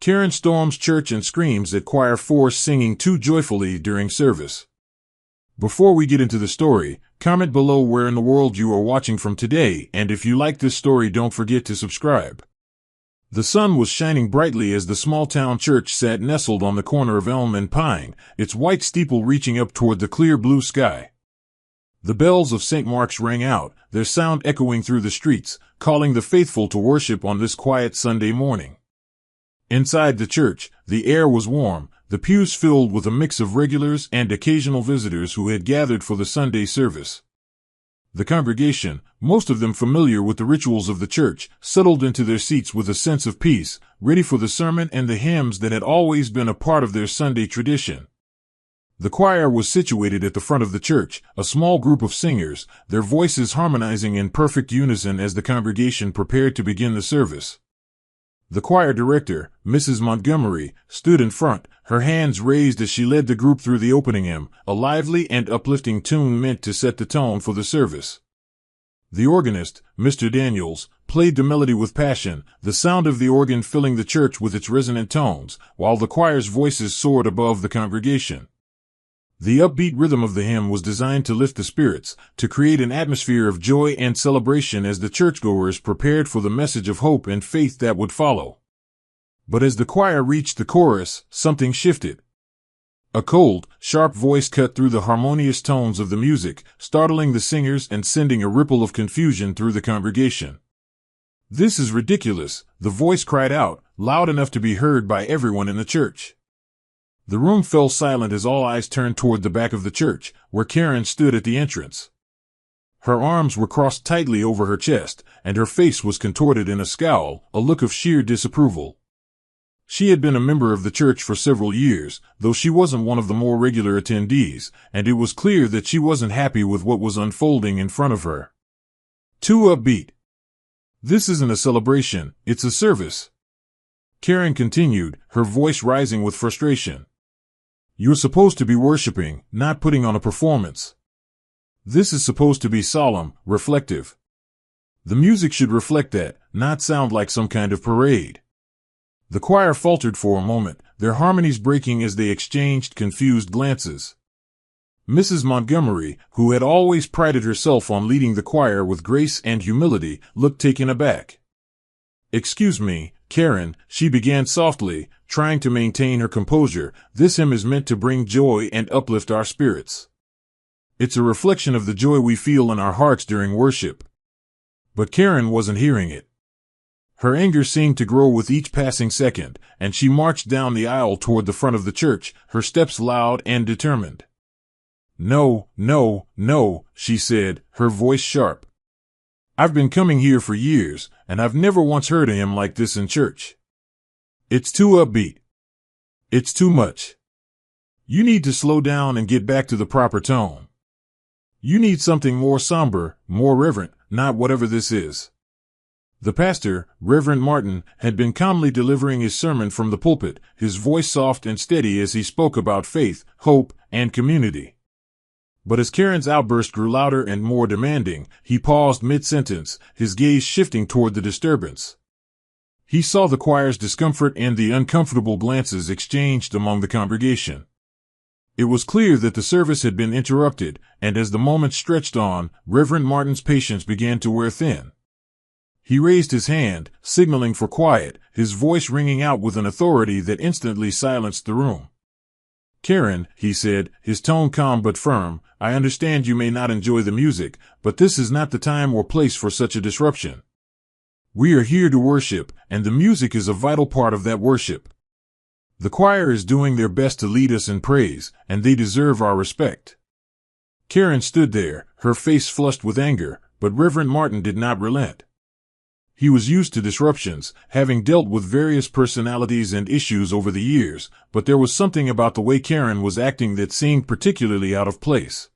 Karen storms church and screams at choir force singing too joyfully during service. Before we get into the story, comment below where in the world you are watching from today, and if you like this story, don't forget to subscribe. The sun was shining brightly as the small-town church sat nestled on the corner of Elm and Pine, its white steeple reaching up toward the clear blue sky. The bells of St. Mark's rang out, their sound echoing through the streets, calling the faithful to worship on this quiet Sunday morning. Inside the church, the air was warm, the pews filled with a mix of regulars and occasional visitors who had gathered for the Sunday service. The congregation, most of them familiar with the rituals of the church, settled into their seats with a sense of peace, ready for the sermon and the hymns that had always been a part of their Sunday tradition. The choir was situated at the front of the church, a small group of singers, their voices harmonizing in perfect unison as the congregation prepared to begin the service. The choir director, Mrs. Montgomery, stood in front, her hands raised as she led the group through the opening hymn, a lively and uplifting tune meant to set the tone for the service. The organist, Mr. Daniels, played the melody with passion, the sound of the organ filling the church with its resonant tones, while the choir's voices soared above the congregation. The upbeat rhythm of the hymn was designed to lift the spirits, to create an atmosphere of joy and celebration as the churchgoers prepared for the message of hope and faith that would follow. But as the choir reached the chorus, something shifted. A cold, sharp voice cut through the harmonious tones of the music, startling the singers and sending a ripple of confusion through the congregation. "This is ridiculous," the voice cried out, loud enough to be heard by everyone in the church. The room fell silent as all eyes turned toward the back of the church, where Karen stood at the entrance. Her arms were crossed tightly over her chest, and her face was contorted in a scowl, a look of sheer disapproval. She had been a member of the church for several years, though she wasn't one of the more regular attendees, and it was clear that she wasn't happy with what was unfolding in front of her. Too upbeat. "This isn't a celebration, it's a service," Karen continued, her voice rising with frustration. "You're supposed to be worshiping, not putting on a performance. This is supposed to be solemn, reflective. The music should reflect that, not sound like some kind of parade." The choir faltered for a moment, their harmonies breaking as they exchanged confused glances. Mrs. Montgomery, who had always prided herself on leading the choir with grace and humility, looked taken aback. "Excuse me, Karen," she began softly, trying to maintain her composure, "this hymn is meant to bring joy and uplift our spirits. It's a reflection of the joy we feel in our hearts during worship." But Karen wasn't hearing it. Her anger seemed to grow with each passing second, and she marched down the aisle toward the front of the church, her steps loud and determined. "No, no, no," she said, her voice sharp. "I've been coming here for years, and I've never once heard a hymn like this in church. It's too upbeat. It's too much. You need to slow down and get back to the proper tone. You need something more somber, more reverent, not whatever this is." The pastor, Reverend Martin, had been calmly delivering his sermon from the pulpit, his voice soft and steady as he spoke about faith, hope, and community. But as Karen's outburst grew louder and more demanding, he paused mid-sentence, his gaze shifting toward the disturbance. He saw the choir's discomfort and the uncomfortable glances exchanged among the congregation. It was clear that the service had been interrupted, and as the moments stretched on, Reverend Martin's patience began to wear thin. He raised his hand, signaling for quiet, his voice ringing out with an authority that instantly silenced the room. "Karen," he said, his tone calm but firm, "I understand you may not enjoy the music, but this is not the time or place for such a disruption. We are here to worship, and the music is a vital part of that worship. The choir is doing their best to lead us in praise, and they deserve our respect." Karen stood there, her face flushed with anger, but Reverend Martin did not relent. He was used to disruptions, having dealt with various personalities and issues over the years, but there was something about the way Karen was acting that seemed particularly out of place.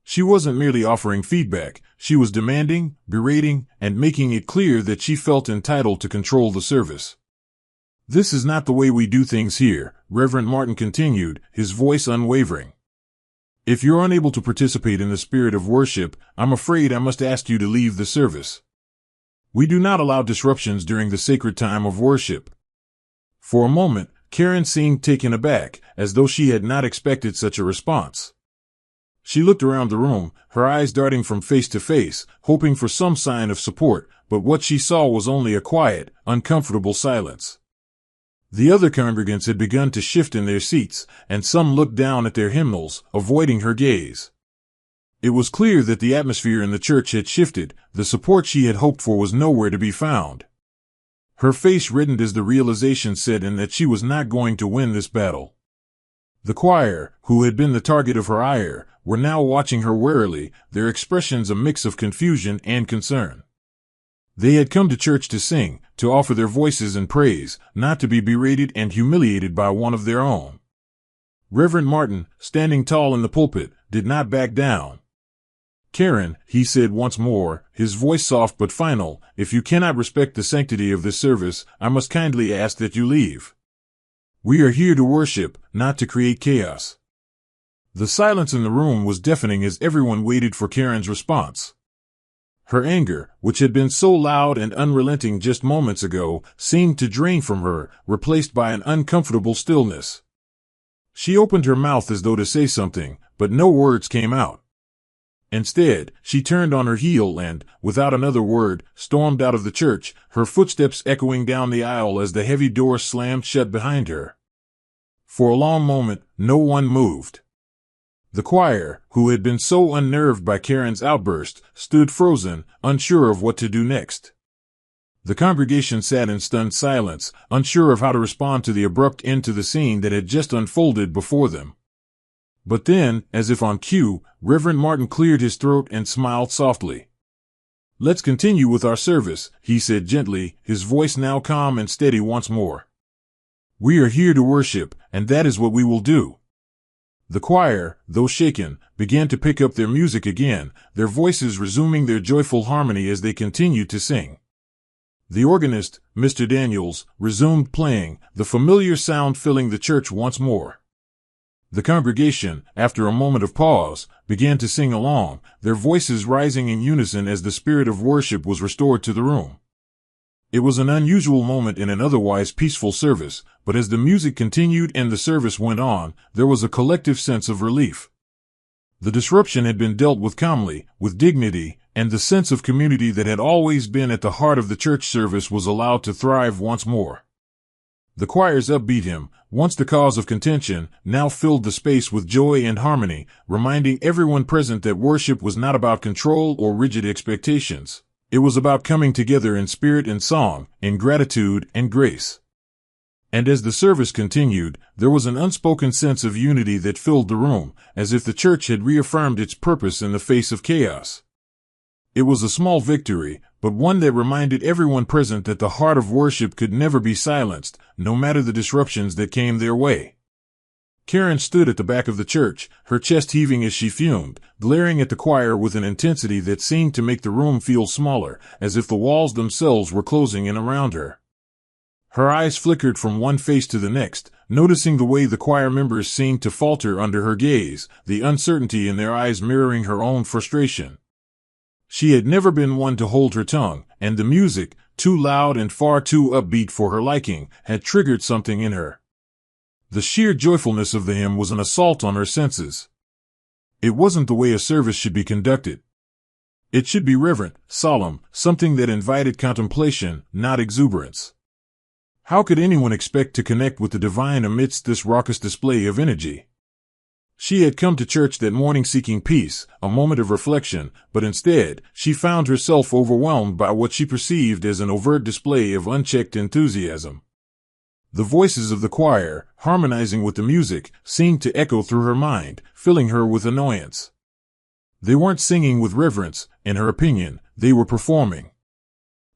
She wasn't merely offering feedback, she was demanding, berating, and making it clear that she felt entitled to control the service. "This is not the way we do things here," Reverend Martin continued, his voice unwavering. "If you're unable to participate in the spirit of worship, I'm afraid I must ask you to leave the service. We do not allow disruptions during the sacred time of worship." For a moment, Karen seemed taken aback, as though she had not expected such a response. She looked around the room, her eyes darting from face to face, hoping for some sign of support, but what she saw was only a quiet, uncomfortable silence. The other congregants had begun to shift in their seats, and some looked down at their hymnals, avoiding her gaze. It was clear that the atmosphere in the church had shifted. The support she had hoped for was nowhere to be found. Her face reddened as the realization set in that she was not going to win this battle. The choir, who had been the target of her ire, were now watching her warily, their expressions a mix of confusion and concern. They had come to church to sing, to offer their voices in praise, not to be berated and humiliated by one of their own. Reverend Martin, standing tall in the pulpit, did not back down. "Karen," he said once more, his voice soft but final, "if you cannot respect the sanctity of this service, I must kindly ask that you leave. We are here to worship, not to create chaos." The silence in the room was deafening as everyone waited for Karen's response. Her anger, which had been so loud and unrelenting just moments ago, seemed to drain from her, replaced by an uncomfortable stillness. She opened her mouth as though to say something, but no words came out. Instead, she turned on her heel and, without another word, stormed out of the church, her footsteps echoing down the aisle as the heavy door slammed shut behind her. For a long moment, no one moved. The choir, who had been so unnerved by Karen's outburst, stood frozen, unsure of what to do next. The congregation sat in stunned silence, unsure of how to respond to the abrupt end to the scene that had just unfolded before them. But then, as if on cue, Reverend Martin cleared his throat and smiled softly. "Let's continue with our service," he said gently, his voice now calm and steady once more. "We are here to worship, and that is what we will do." The choir, though shaken, began to pick up their music again, their voices resuming their joyful harmony as they continued to sing. The organist, Mr. Daniels, resumed playing, the familiar sound filling the church once more. The congregation, after a moment of pause, began to sing along, their voices rising in unison as the spirit of worship was restored to the room. It was an unusual moment in an otherwise peaceful service, but as the music continued and the service went on, there was a collective sense of relief. The disruption had been dealt with calmly, with dignity, and the sense of community that had always been at the heart of the church service was allowed to thrive once more. The choir's upbeat hymn, once the cause of contention, now filled the space with joy and harmony, reminding everyone present that worship was not about control or rigid expectations. It was about coming together in spirit and song, in gratitude and grace. And as the service continued, there was an unspoken sense of unity that filled the room, as if the church had reaffirmed its purpose in the face of chaos. It was a small victory, but one that reminded everyone present that the heart of worship could never be silenced, no matter the disruptions that came their way. Karen stood at the back of the church, her chest heaving as she fumed, glaring at the choir with an intensity that seemed to make the room feel smaller, as if the walls themselves were closing in around her. Her eyes flickered from one face to the next, noticing the way the choir members seemed to falter under her gaze, the uncertainty in their eyes mirroring her own frustration. She had never been one to hold her tongue, and the music, too loud and far too upbeat for her liking, had triggered something in her. The sheer joyfulness of the hymn was an assault on her senses. It wasn't the way a service should be conducted. It should be reverent, solemn, something that invited contemplation, not exuberance. How could anyone expect to connect with the divine amidst this raucous display of energy? She had come to church that morning seeking peace, a moment of reflection, but instead, she found herself overwhelmed by what she perceived as an overt display of unchecked enthusiasm. The voices of the choir, harmonizing with the music, seemed to echo through her mind, filling her with annoyance. They weren't singing with reverence, in her opinion, they were performing.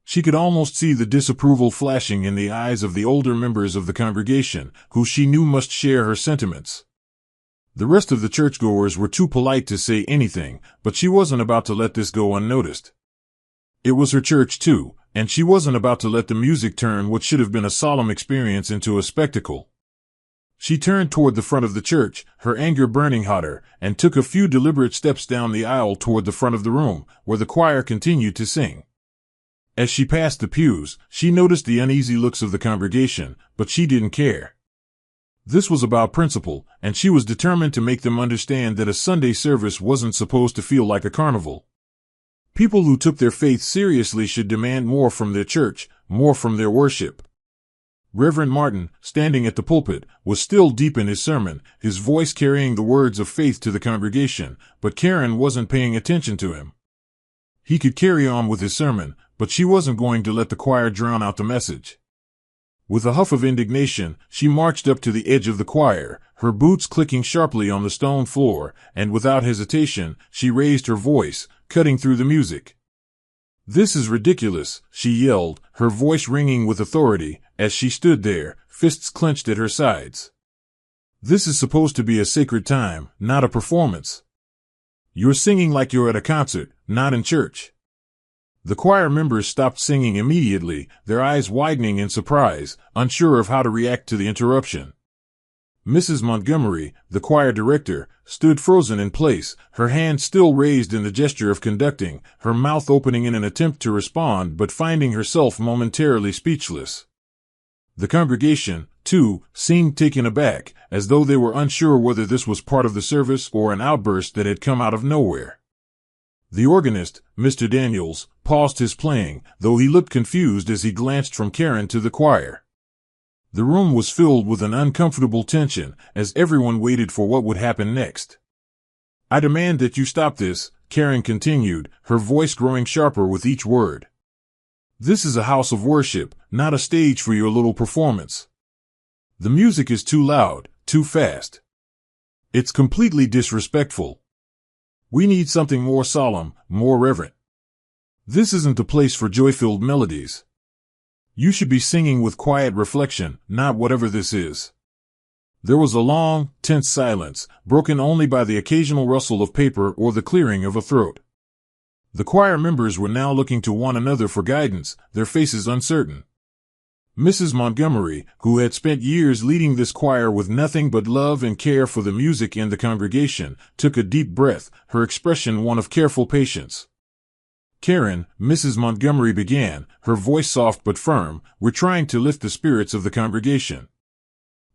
She could almost see the disapproval flashing in the eyes of the older members of the congregation, who she knew must share her sentiments. The rest of the churchgoers were too polite to say anything, but she wasn't about to let this go unnoticed. It was her church too, and she wasn't about to let the music turn what should have been a solemn experience into a spectacle. She turned toward the front of the church, her anger burning hotter, and took a few deliberate steps down the aisle toward the front of the room, where the choir continued to sing. As she passed the pews, she noticed the uneasy looks of the congregation, but she didn't care. This was about principle, and she was determined to make them understand that a Sunday service wasn't supposed to feel like a carnival. People who took their faith seriously should demand more from their church, more from their worship. Reverend Martin, standing at the pulpit, was still deep in his sermon, his voice carrying the words of faith to the congregation, but Karen wasn't paying attention to him. He could carry on with his sermon, but she wasn't going to let the choir drown out the message. With a huff of indignation, she marched up to the edge of the choir, her boots clicking sharply on the stone floor, and without hesitation, she raised her voice, cutting through the music. "This is ridiculous," she yelled, her voice ringing with authority, as she stood there, fists clenched at her sides. "This is supposed to be a sacred time, not a performance. You're singing like you're at a concert, not in church." The choir members stopped singing immediately, their eyes widening in surprise, unsure of how to react to the interruption. Mrs. Montgomery, the choir director, stood frozen in place, her hand still raised in the gesture of conducting, her mouth opening in an attempt to respond but finding herself momentarily speechless. The congregation, too, seemed taken aback, as though they were unsure whether this was part of the service or an outburst that had come out of nowhere. The organist, Mr. Daniels, paused his playing, though he looked confused as he glanced from Karen to the choir. The room was filled with an uncomfortable tension, as everyone waited for what would happen next. "I demand that you stop this," Karen continued, her voice growing sharper with each word. "This is a house of worship, not a stage for your little performance. The music is too loud, too fast. It's completely disrespectful. We need something more solemn, more reverent. This isn't the place for joy-filled melodies. You should be singing with quiet reflection, not whatever this is." There was a long, tense silence, broken only by the occasional rustle of paper or the clearing of a throat. The choir members were now looking to one another for guidance, their faces uncertain. Mrs. Montgomery, who had spent years leading this choir with nothing but love and care for the music and the congregation, took a deep breath, her expression one of careful patience. "Karen," Mrs. Montgomery began, her voice soft but firm, "we're trying to lift the spirits of the congregation.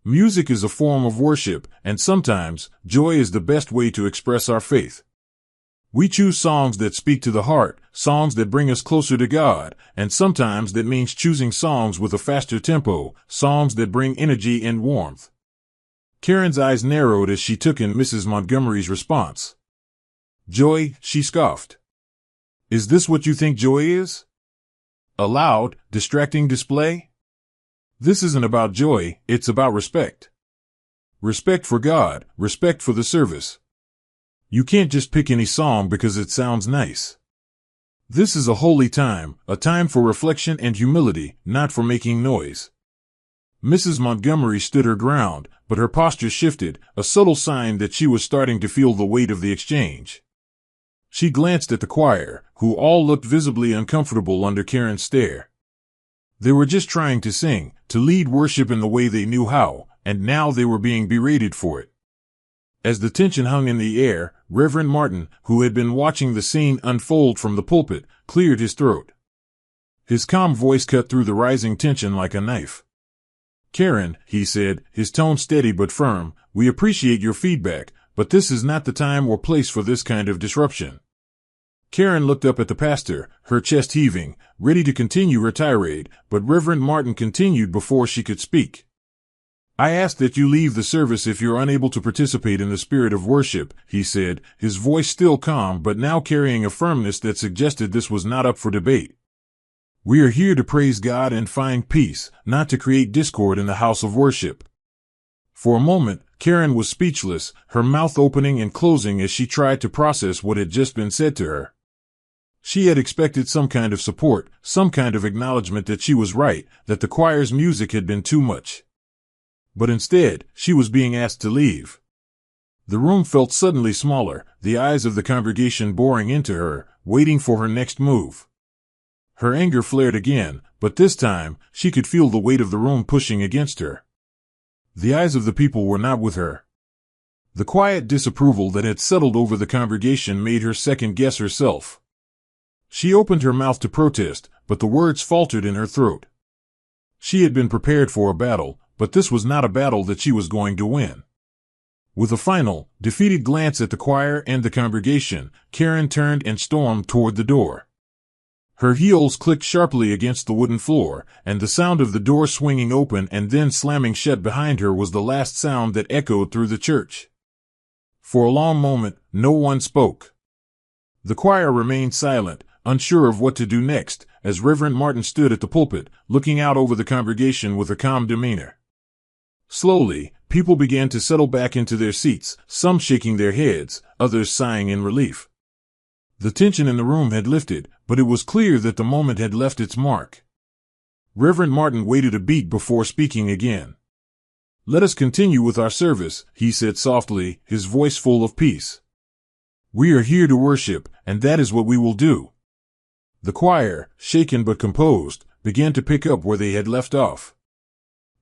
Music is a form of worship, and sometimes, joy is the best way to express our faith. We choose songs that speak to the heart, songs that bring us closer to God, and sometimes that means choosing songs with a faster tempo, songs that bring energy and warmth." Karen's eyes narrowed as she took in Mrs. Montgomery's response. "Joy," she scoffed. "Is this what you think joy is? A loud, distracting display? This isn't about joy, it's about respect. Respect for God, respect for the service. You can't just pick any song because it sounds nice. This is a holy time, a time for reflection and humility, not for making noise." Mrs. Montgomery stood her ground, but her posture shifted, a subtle sign that she was starting to feel the weight of the exchange. She glanced at the choir, who all looked visibly uncomfortable under Karen's stare. They were just trying to sing, to lead worship in the way they knew how, and now they were being berated for it. As the tension hung in the air, Reverend Martin, who had been watching the scene unfold from the pulpit, cleared his throat. His calm voice cut through the rising tension like a knife. "Karen," he said, his tone steady but firm, "we appreciate your feedback, but this is not the time or place for this kind of disruption." Karen looked up at the pastor, her chest heaving, ready to continue her tirade, but Reverend Martin continued before she could speak. "I ask that you leave the service if you're unable to participate in the spirit of worship," he said, his voice still calm but now carrying a firmness that suggested this was not up for debate. "We are here to praise God and find peace, not to create discord in the house of worship." For a moment, Karen was speechless, her mouth opening and closing as she tried to process what had just been said to her. She had expected some kind of support, some kind of acknowledgement that she was right, that the choir's music had been too much. But instead, she was being asked to leave. The room felt suddenly smaller, the eyes of the congregation boring into her, waiting for her next move. Her anger flared again, but this time, she could feel the weight of the room pushing against her. The eyes of the people were not with her. The quiet disapproval that had settled over the congregation made her second-guess herself. She opened her mouth to protest, but the words faltered in her throat. She had been prepared for a battle, but this was not a battle that she was going to win. With a final, defeated glance at the choir and the congregation, Karen turned and stormed toward the door. Her heels clicked sharply against the wooden floor, and the sound of the door swinging open and then slamming shut behind her was the last sound that echoed through the church. For a long moment, no one spoke. The choir remained silent, unsure of what to do next, as Reverend Martin stood at the pulpit, looking out over the congregation with a calm demeanor. Slowly, people began to settle back into their seats, some shaking their heads, others sighing in relief. The tension in the room had lifted, but it was clear that the moment had left its mark. Reverend Martin waited a beat before speaking again. "Let us continue with our service," he said softly, his voice full of peace. "We are here to worship, and that is what we will do." The choir, shaken but composed, began to pick up where they had left off.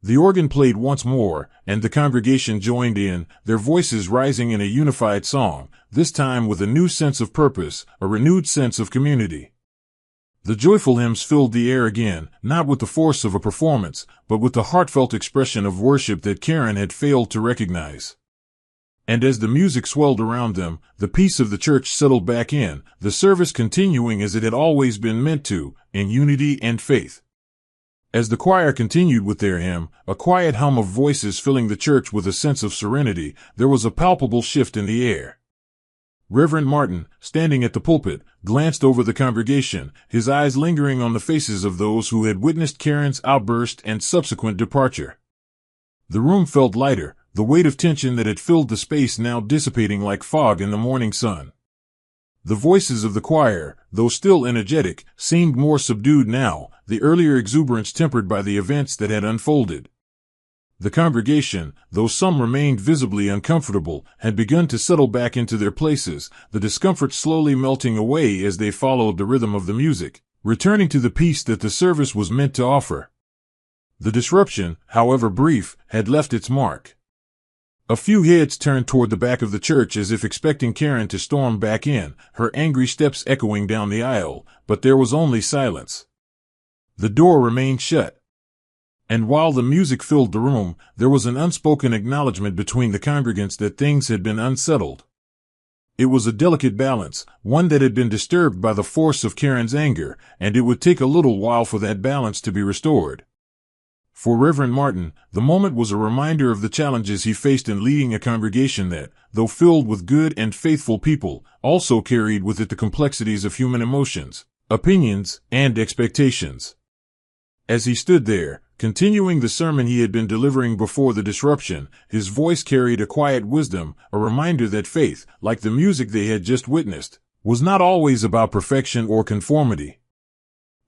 The organ played once more, and the congregation joined in, their voices rising in a unified song, this time with a new sense of purpose, a renewed sense of community. The joyful hymns filled the air again, not with the force of a performance, but with the heartfelt expression of worship that Karen had failed to recognize. And as the music swelled around them, the peace of the church settled back in, the service continuing as it had always been meant to, in unity and faith. As the choir continued with their hymn, a quiet hum of voices filling the church with a sense of serenity, there was a palpable shift in the air. Reverend Martin, standing at the pulpit, glanced over the congregation, his eyes lingering on the faces of those who had witnessed Karen's outburst and subsequent departure. The room felt lighter, the weight of tension that had filled the space now dissipating like fog in the morning sun. The voices of the choir, though still energetic, seemed more subdued now, the earlier exuberance tempered by the events that had unfolded. The congregation, though some remained visibly uncomfortable, had begun to settle back into their places, the discomfort slowly melting away as they followed the rhythm of the music, returning to the peace that the service was meant to offer. The disruption, however brief, had left its mark. A few heads turned toward the back of the church as if expecting Karen to storm back in, her angry steps echoing down the aisle, but there was only silence. The door remained shut. And while the music filled the room, there was an unspoken acknowledgement between the congregants that things had been unsettled. It was a delicate balance, one that had been disturbed by the force of Karen's anger, and it would take a little while for that balance to be restored. For Reverend Martin, the moment was a reminder of the challenges he faced in leading a congregation that, though filled with good and faithful people, also carried with it the complexities of human emotions, opinions, and expectations. As he stood there, continuing the sermon he had been delivering before the disruption, his voice carried a quiet wisdom, a reminder that faith, like the music they had just witnessed, was not always about perfection or conformity.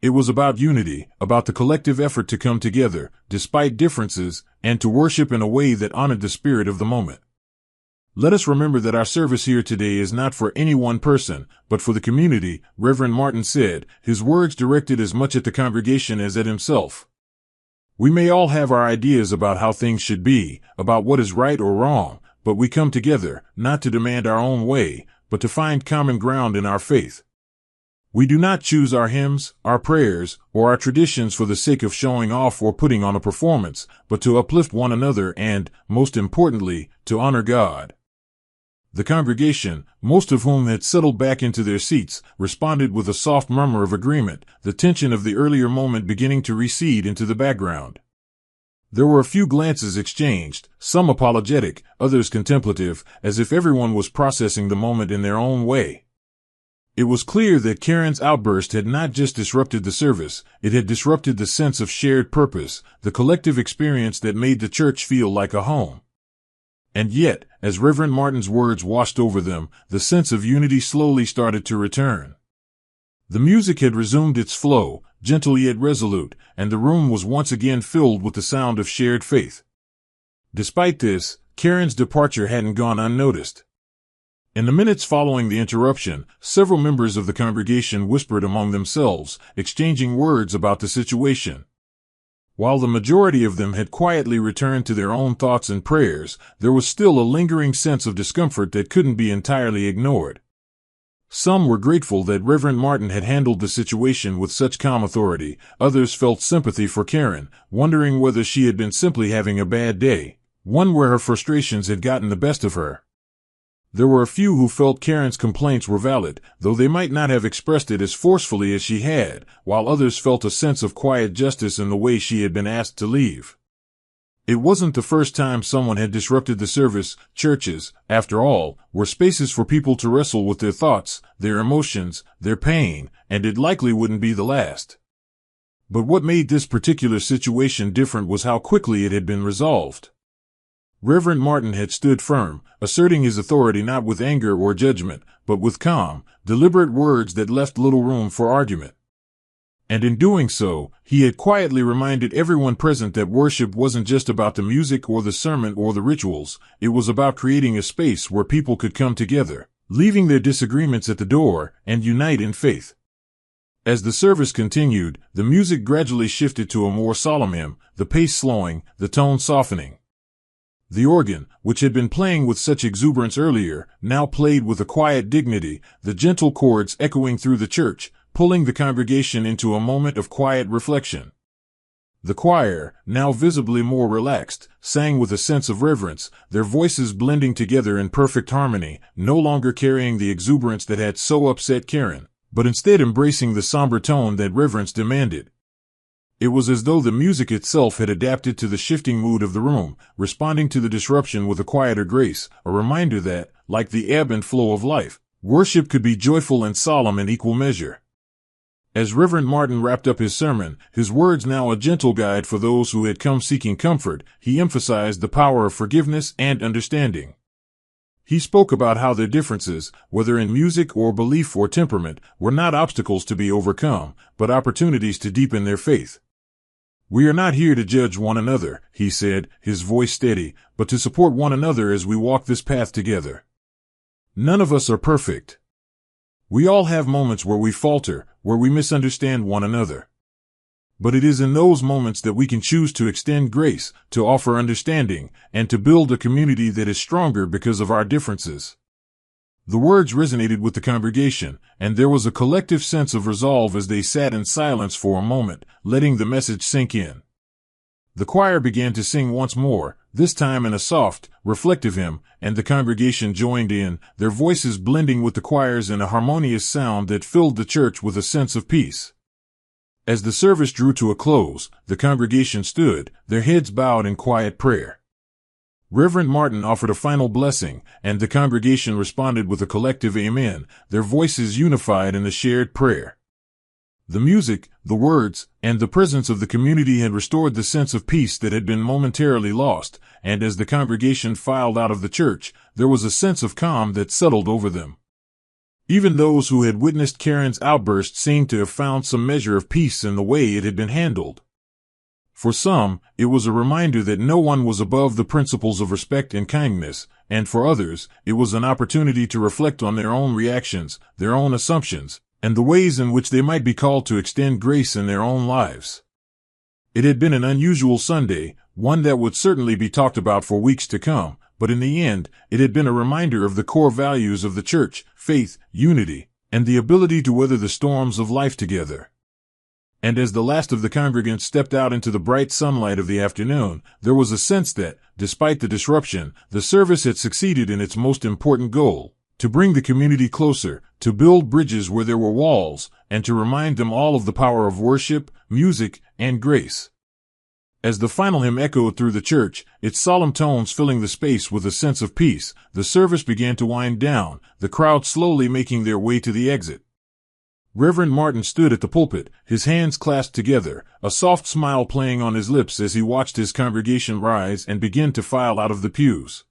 It was about unity, about the collective effort to come together, despite differences, and to worship in a way that honored the spirit of the moment. Let us remember that our service here today is not for any one person, but for the community, Reverend Martin said, his words directed as much at the congregation as at himself. We may all have our ideas about how things should be, about what is right or wrong, but we come together, not to demand our own way, but to find common ground in our faith. We do not choose our hymns, our prayers, or our traditions for the sake of showing off or putting on a performance, but to uplift one another and, most importantly, to honor God. The congregation, most of whom had settled back into their seats, responded with a soft murmur of agreement, the tension of the earlier moment beginning to recede into the background. There were a few glances exchanged, some apologetic, others contemplative, as if everyone was processing the moment in their own way. It was clear that Karen's outburst had not just disrupted the service, it had disrupted the sense of shared purpose, the collective experience that made the church feel like a home. And yet, as Reverend Martin's words washed over them, the sense of unity slowly started to return. The music had resumed its flow, gentle yet resolute, and the room was once again filled with the sound of shared faith. Despite this, Karen's departure hadn't gone unnoticed. In the minutes following the interruption, several members of the congregation whispered among themselves, exchanging words about the situation. While the majority of them had quietly returned to their own thoughts and prayers, there was still a lingering sense of discomfort that couldn't be entirely ignored. Some were grateful that Reverend Martin had handled the situation with such calm authority. Others felt sympathy for Karen, wondering whether she had been simply having a bad day, one where her frustrations had gotten the best of her. There were a few who felt Karen's complaints were valid, though they might not have expressed it as forcefully as she had, while others felt a sense of quiet justice in the way she had been asked to leave. It wasn't the first time someone had disrupted the service. Churches, after all, were spaces for people to wrestle with their thoughts, their emotions, their pain, and it likely wouldn't be the last. But what made this particular situation different was how quickly it had been resolved. Reverend Martin had stood firm, asserting his authority not with anger or judgment, but with calm, deliberate words that left little room for argument. And in doing so, he had quietly reminded everyone present that worship wasn't just about the music or the sermon or the rituals. It was about creating a space where people could come together, leaving their disagreements at the door, and unite in faith. As the service continued, the music gradually shifted to a more solemn hymn, the pace slowing, the tone softening. The organ, which had been playing with such exuberance earlier, now played with a quiet dignity, the gentle chords echoing through the church, pulling the congregation into a moment of quiet reflection. The choir, now visibly more relaxed, sang with a sense of reverence, their voices blending together in perfect harmony, no longer carrying the exuberance that had so upset Karen, but instead embracing the somber tone that reverence demanded. It was as though the music itself had adapted to the shifting mood of the room, responding to the disruption with a quieter grace, a reminder that, like the ebb and flow of life, worship could be joyful and solemn in equal measure. As Reverend Martin wrapped up his sermon, his words now a gentle guide for those who had come seeking comfort, he emphasized the power of forgiveness and understanding. He spoke about how their differences, whether in music or belief or temperament, were not obstacles to be overcome, but opportunities to deepen their faith. "We are not here to judge one another," he said, his voice steady, "but to support one another as we walk this path together. None of us are perfect. We all have moments where we falter, where we misunderstand one another. But it is in those moments that we can choose to extend grace, to offer understanding, and to build a community that is stronger because of our differences." The words resonated with the congregation, and there was a collective sense of resolve as they sat in silence for a moment, letting the message sink in. The choir began to sing once more, this time in a soft, reflective hymn, and the congregation joined in, their voices blending with the choir's in a harmonious sound that filled the church with a sense of peace. As the service drew to a close, the congregation stood, their heads bowed in quiet prayer. Reverend Martin offered a final blessing, and the congregation responded with a collective amen, their voices unified in a shared prayer. The music, the words, and the presence of the community had restored the sense of peace that had been momentarily lost, and as the congregation filed out of the church, there was a sense of calm that settled over them. Even those who had witnessed Karen's outburst seemed to have found some measure of peace in the way it had been handled. For some, it was a reminder that no one was above the principles of respect and kindness, and for others, it was an opportunity to reflect on their own reactions, their own assumptions, and the ways in which they might be called to extend grace in their own lives. It had been an unusual Sunday, one that would certainly be talked about for weeks to come, but in the end, it had been a reminder of the core values of the church, faith, unity, and the ability to weather the storms of life together. And as the last of the congregants stepped out into the bright sunlight of the afternoon, there was a sense that, despite the disruption, the service had succeeded in its most important goal, to bring the community closer, to build bridges where there were walls, and to remind them all of the power of worship, music, and grace. As the final hymn echoed through the church, its solemn tones filling the space with a sense of peace, the service began to wind down, the crowd slowly making their way to the exit. Reverend Martin stood at the pulpit, his hands clasped together, a soft smile playing on his lips as he watched his congregation rise and begin to file out of the pews.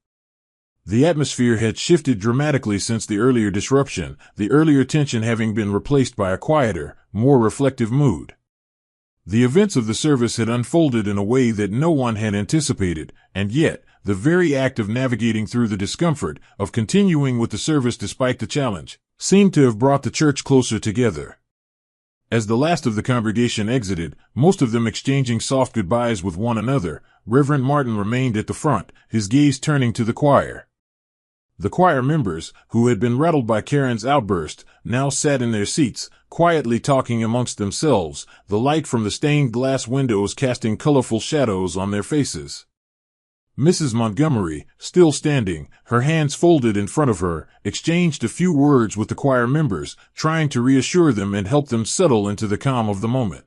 The atmosphere had shifted dramatically since the earlier disruption, the earlier tension having been replaced by a quieter, more reflective mood. The events of the service had unfolded in a way that no one had anticipated, and yet, the very act of navigating through the discomfort, of continuing with the service despite the challenge, seemed to have brought the church closer together. As the last of the congregation exited, most of them exchanging soft goodbyes with one another, Reverend Martin remained at the front, his gaze turning to the choir. The choir members, who had been rattled by Karen's outburst, now sat in their seats, quietly talking amongst themselves, the light from the stained glass windows casting colorful shadows on their faces. Mrs. Montgomery, still standing, her hands folded in front of her, exchanged a few words with the choir members, trying to reassure them and help them settle into the calm of the moment.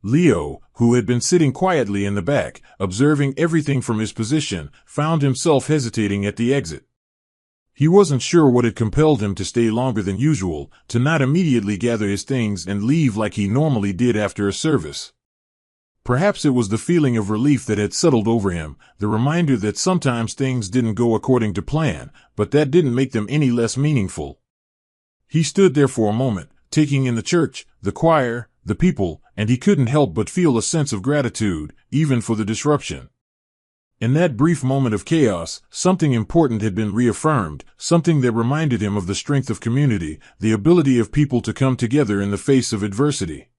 Leo, who had been sitting quietly in the back, observing everything from his position, found himself hesitating at the exit. He wasn't sure what had compelled him to stay longer than usual, to not immediately gather his things and leave like he normally did after a service. Perhaps it was the feeling of relief that had settled over him, the reminder that sometimes things didn't go according to plan, but that didn't make them any less meaningful. He stood there for a moment, taking in the church, the choir, the people, and he couldn't help but feel a sense of gratitude, even for the disruption. In that brief moment of chaos, something important had been reaffirmed, something that reminded him of the strength of community, the ability of people to come together in the face of adversity.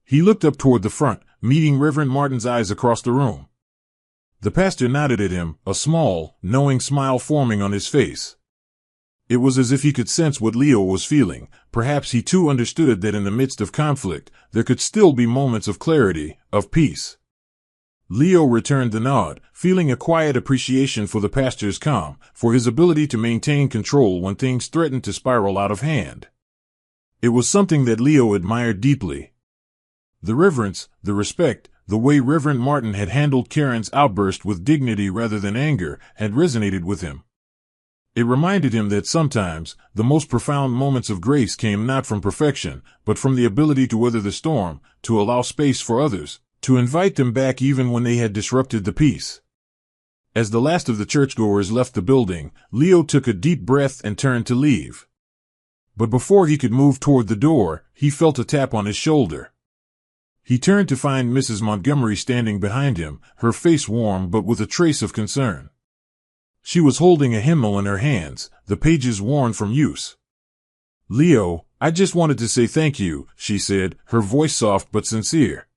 He looked up toward the front, meeting Reverend Martin's eyes across the room. The pastor nodded at him, a small, knowing smile forming on his face. It was as if he could sense what Leo was feeling. Perhaps he too understood that in the midst of conflict, there could still be moments of clarity, of peace. Leo returned the nod, feeling a quiet appreciation for the pastor's calm, for his ability to maintain control when things threatened to spiral out of hand. It was something that Leo admired deeply. The reverence, the respect, the way Reverend Martin had handled Karen's outburst with dignity rather than anger, had resonated with him. It reminded him that sometimes, the most profound moments of grace came not from perfection, but from the ability to weather the storm, to allow space for others, to invite them back even when they had disrupted the peace. As the last of the churchgoers left the building, Leo took a deep breath and turned to leave. But before he could move toward the door, he felt a tap on his shoulder. He turned to find Mrs. Montgomery standing behind him, her face warm but with a trace of concern. She was holding a hymnal in her hands, the pages worn from use. "Leo, I just wanted to say thank you," she said, her voice soft but sincere.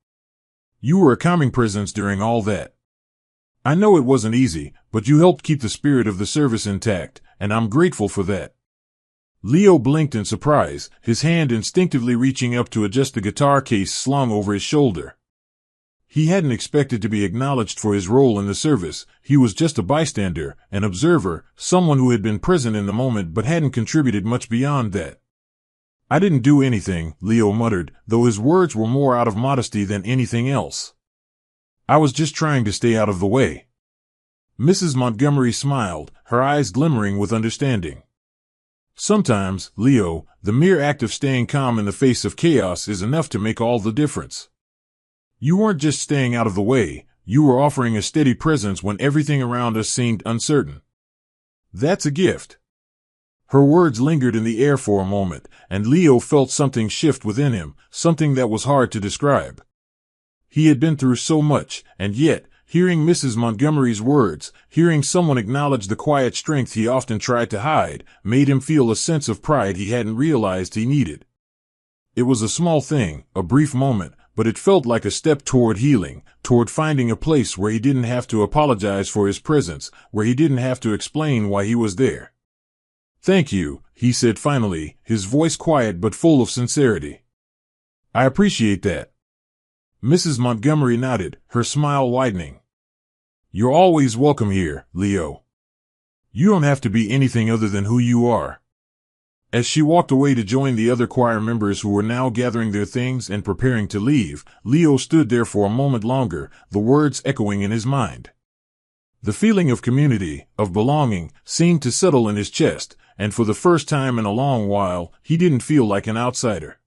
"You were a calming presence during all that. I know it wasn't easy, but you helped keep the spirit of the service intact, and I'm grateful for that." Leo blinked in surprise, his hand instinctively reaching up to adjust the guitar case slung over his shoulder. He hadn't expected to be acknowledged for his role in the service. He was just a bystander, an observer, someone who had been present in the moment but hadn't contributed much beyond that. "I didn't do anything," Leo muttered, though his words were more out of modesty than anything else. "I was just trying to stay out of the way." Mrs. Montgomery smiled, her eyes glimmering with understanding. "Sometimes, Leo, the mere act of staying calm in the face of chaos is enough to make all the difference. You weren't just staying out of the way, you were offering a steady presence when everything around us seemed uncertain. That's a gift." Her words lingered in the air for a moment, and Leo felt something shift within him, something that was hard to describe. He had been through so much, and yet, hearing Mrs. Montgomery's words, hearing someone acknowledge the quiet strength he often tried to hide, made him feel a sense of pride he hadn't realized he needed. It was a small thing, a brief moment, but it felt like a step toward healing, toward finding a place where he didn't have to apologize for his presence, where he didn't have to explain why he was there. "Thank you," he said finally, his voice quiet but full of sincerity. "I appreciate that." Mrs. Montgomery nodded, her smile widening. "You're always welcome here, Leo. You don't have to be anything other than who you are." As she walked away to join the other choir members who were now gathering their things and preparing to leave, Leo stood there for a moment longer, the words echoing in his mind. The feeling of community, of belonging, seemed to settle in his chest, and for the first time in a long while, he didn't feel like an outsider.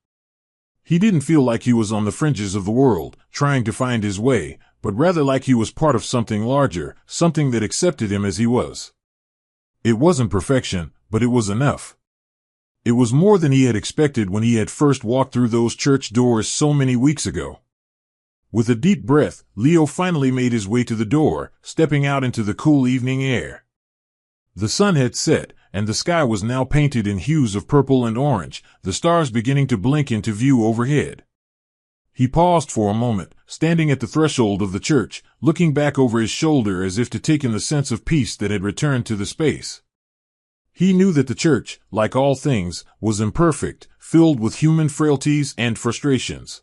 He didn't feel like he was on the fringes of the world, trying to find his way, but rather like he was part of something larger, something that accepted him as he was. It wasn't perfection, but it was enough. It was more than he had expected when he had first walked through those church doors so many weeks ago. With a deep breath, Leo finally made his way to the door, stepping out into the cool evening air. The sun had set, and the sky was now painted in hues of purple and orange, the stars beginning to blink into view overhead. He paused for a moment, standing at the threshold of the church, looking back over his shoulder as if to take in the sense of peace that had returned to the space. He knew that the church, like all things, was imperfect, filled with human frailties and frustrations.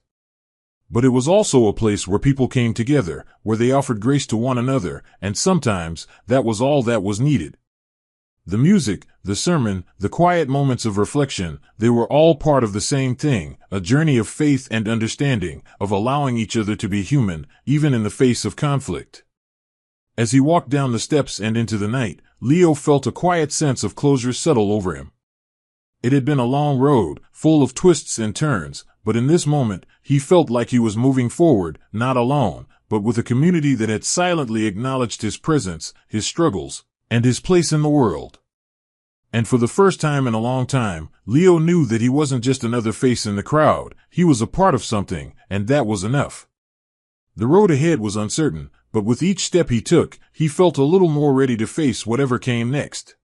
But it was also a place where people came together, where they offered grace to one another, and sometimes that was all that was needed. The music, the sermon, the quiet moments of reflection, they were all part of the same thing, a journey of faith and understanding, of allowing each other to be human, even in the face of conflict. As he walked down the steps and into the night, Leo felt a quiet sense of closure settle over him. It had been a long road, full of twists and turns, but in this moment, he felt like he was moving forward, not alone, but with a community that had silently acknowledged his presence, his struggles, and his place in the world. And for the first time in a long time, Leo knew that he wasn't just another face in the crowd, he was a part of something, and that was enough. The road ahead was uncertain, but with each step he took, he felt a little more ready to face whatever came next.